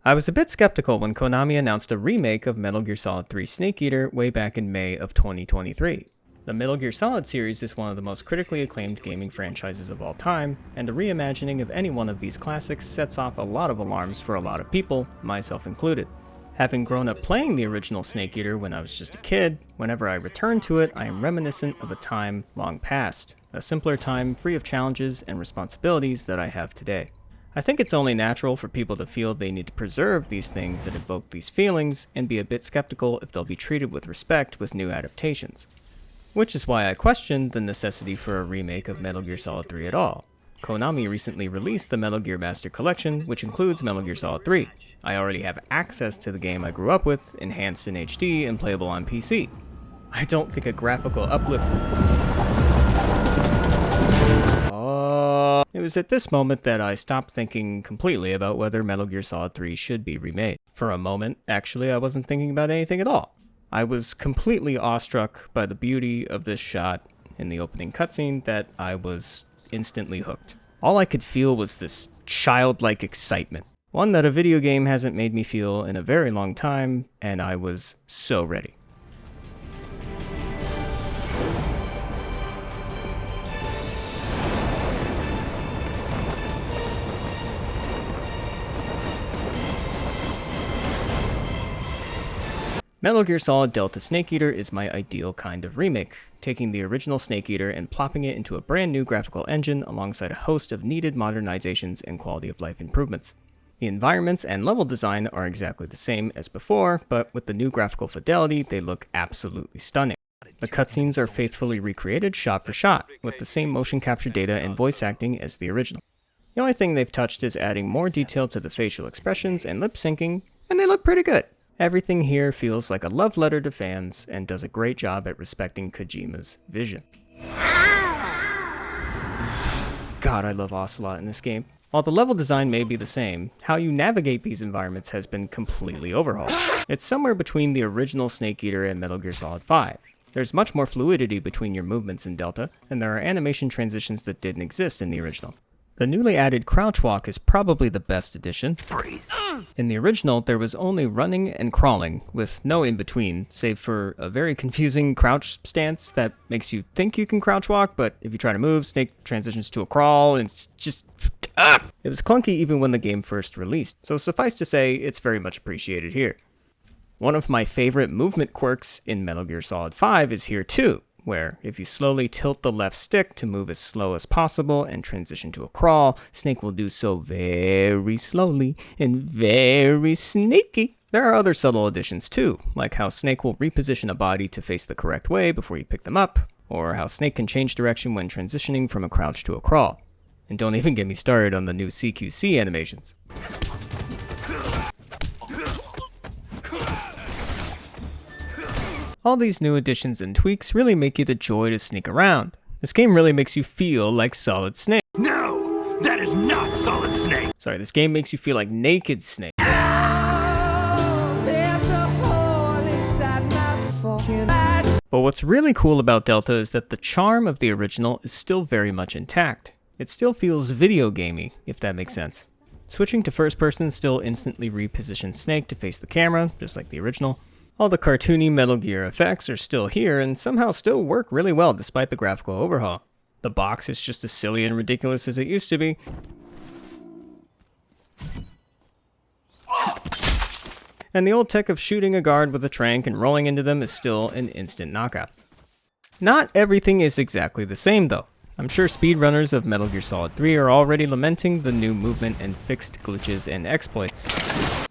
I was a bit skeptical when Konami announced a remake of Metal Gear Solid 3 Snake Eater way back in May of 2023. The Metal Gear Solid series is one of the most critically acclaimed gaming franchises of all time, and a reimagining of any one of these classics sets off a lot of alarms for a lot of people, myself included. Having grown up playing the original Snake Eater when I was just a kid, whenever I return to it, I am reminiscent of a time long past, a simpler time free of challenges and responsibilities that I have today. I think it's only natural for people to feel they need to preserve these things that evoke these feelings and be a bit skeptical if they'll be treated with respect with new adaptations. Which is why I questioned the necessity for a remake of Metal Gear Solid 3 at all. Konami recently released the Metal Gear Master Collection, which includes Metal Gear Solid 3. I already have access to the game I grew up with, enhanced in HD and playable on PC. I don't think a graphical uplift... It was at this moment that I stopped thinking completely about whether Metal Gear Solid 3 should be remade. For a moment, actually, I wasn't thinking about anything at all. I was completely awestruck by the beauty of this shot in the opening cutscene that I was instantly hooked. All I could feel was this childlike excitement, one that a video game hasn't made me feel in a very long time, and I was so ready. Metal Gear Solid Delta Snake Eater is my ideal kind of remake, taking the original Snake Eater and plopping it into a brand new graphical engine alongside a host of needed modernizations and quality of life improvements. The environments and level design are exactly the same as before, but with the new graphical fidelity, they look absolutely stunning. The cutscenes are faithfully recreated shot for shot, with the same motion capture data and voice acting as the original. The only thing they've touched is adding more detail to the facial expressions and lip syncing, and they look pretty good. Everything here feels like a love letter to fans and does a great job at respecting Kojima's vision. God, I love Ocelot in this game. While the level design may be the same, how you navigate these environments has been completely overhauled. It's somewhere between the original Snake Eater and Metal Gear Solid 5. There's much more fluidity between your movements in Delta, and there are animation transitions that didn't exist in the original. The newly added crouch walk is probably the best addition. Freeze. In the original, there was only running and crawling, with no in-between, save for a very confusing crouch stance that makes you think you can crouch walk, but if you try to move, Snake transitions to a crawl, and it's just... It was clunky even when the game first released, so suffice to say, it's very much appreciated here. One of my favorite movement quirks in Metal Gear Solid 5 is here too, where if you slowly tilt the left stick to move as slow as possible and transition to a crawl, Snake will do so very slowly and very sneaky. There are other subtle additions too, like how Snake will reposition a body to face the correct way before you pick them up, or how Snake can change direction when transitioning from a crouch to a crawl. And don't even get me started on the new CQC animations. All these new additions and tweaks really make it a joy to sneak around. This game really makes you feel like Solid Snake. No, that is not Solid Snake. Sorry, this game makes you feel like Naked Snake. But what's really cool about Delta is that the charm of the original is still very much intact. It still feels video gamey, if that makes sense. Switching to first person still instantly repositions Snake to face the camera, just like the original. All the cartoony Metal Gear effects are still here and somehow still work really well despite the graphical overhaul. The box is just as silly and ridiculous as it used to be. And the old tech of shooting a guard with a trank and rolling into them is still an instant knockout. Not everything is exactly the same though. I'm sure speedrunners of Metal Gear Solid 3 are already lamenting the new movement and fixed glitches and exploits.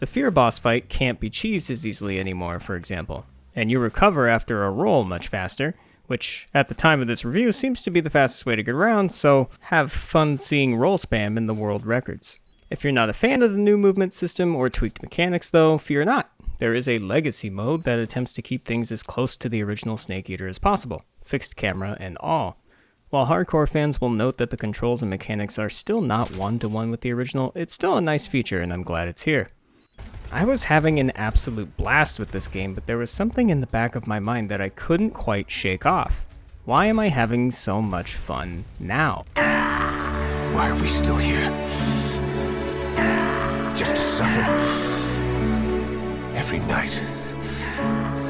The Fear boss fight can't be cheesed as easily anymore, for example, and you recover after a roll much faster, which at the time of this review seems to be the fastest way to get around, so have fun seeing roll spam in the world records. If you're not a fan of the new movement system or tweaked mechanics though, fear not. There is a legacy mode that attempts to keep things as close to the original Snake Eater as possible, fixed camera and all. While hardcore fans will note that the controls and mechanics are still not one-to-one with the original, it's still a nice feature and I'm glad it's here. I was having an absolute blast with this game, but there was something in the back of my mind that I couldn't quite shake off. Why am I having so much fun now? Why are we still here? Just to suffer? Every night,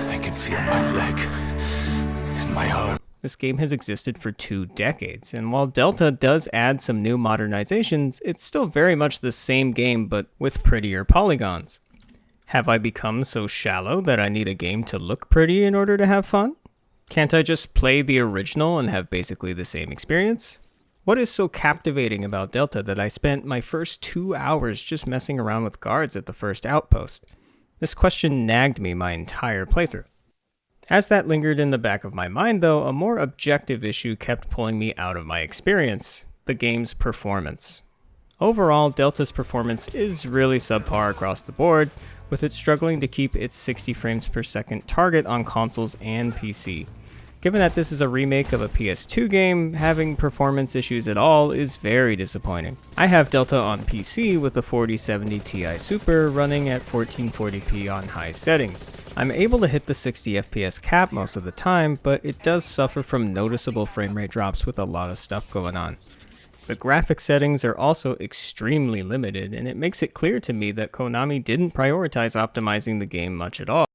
I can feel my leg and my arm. This game has existed for 2 decades, and while Delta does add some new modernizations, it's still very much the same game but with prettier polygons. Have I become so shallow that I need a game to look pretty in order to have fun? Can't I just play the original and have basically the same experience? What is so captivating about Delta that I spent my first 2 hours just messing around with guards at the first outpost? This question nagged me my entire playthrough. As that lingered in the back of my mind though, a more objective issue kept pulling me out of my experience: the game's performance. Overall, Delta's performance is really subpar across the board, with it struggling to keep its 60 frames per second target on consoles and PC. Given that this is a remake of a PS2 game, having performance issues at all is very disappointing. I have Delta on PC with the 4070 Ti Super running at 1440p on high settings. I'm able to hit the 60 FPS cap most of the time, but it does suffer from noticeable frame rate drops with a lot of stuff going on. The graphic settings are also extremely limited, and it makes it clear to me that Konami didn't prioritize optimizing the game much at all.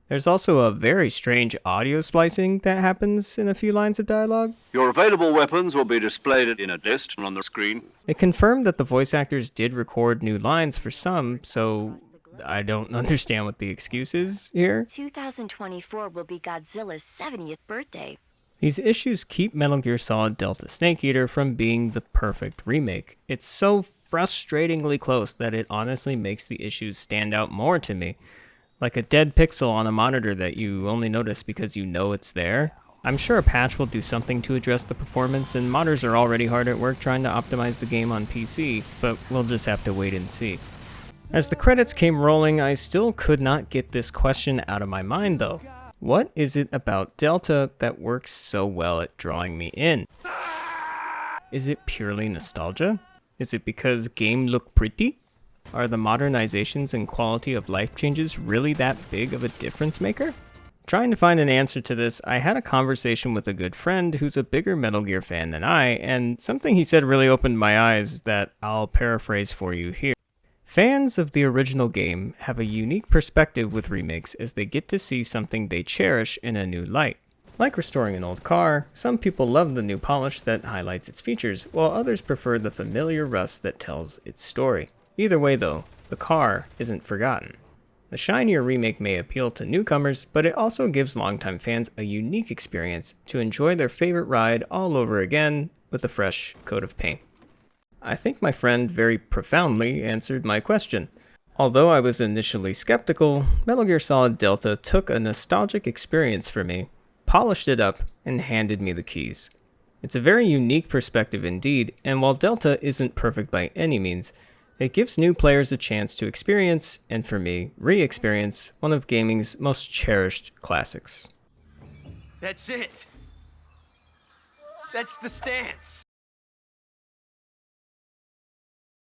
There's also a very strange audio splicing that happens in a few lines of dialogue. Your available weapons will be displayed in a list on the screen. It confirmed that the voice actors did record new lines for some, so I don't understand what the excuse is here. 2024 will be Godzilla's 70th birthday. These issues keep MetalGearSolidDelta Snake Eater from being the perfect remake. It's so frustratingly close that it honestly makes the issues stand out more to me. Like a dead pixel on a monitor that you only notice because you know it's there. I'm sure a patch will do something to address the performance, and modders are already hard at work trying to optimize the game on PC, but we'll just have to wait and see. As the credits came rolling, I still could not get this question out of my mind though. What is it about Delta that works so well at drawing me in? Is it purely nostalgia? Is it because game look pretty? Are the modernizations and quality of life changes really that big of a difference maker? Trying to find an answer to this, I had a conversation with a good friend who's a bigger Metal Gear fan than I, and something he said really opened my eyes that I'll paraphrase for you here. Fans of the original game have a unique perspective with remakes as they get to see something they cherish in a new light. Like restoring an old car, some people love the new polish that highlights its features, while others prefer the familiar rust that tells its story. Either way though, the car isn't forgotten. The shinier remake may appeal to newcomers, but it also gives longtime fans a unique experience to enjoy their favorite ride all over again with a fresh coat of paint. I think my friend very profoundly answered my question. Although I was initially skeptical, MetalGearSolidDelta took a nostalgic experience for me, polished it up, and handed me the keys. It's a very unique perspective indeed, and while Delta isn't perfect by any means, it gives new players a chance to experience, and for me, re-experience, one of gaming's most cherished classics. That's it. That's the stance.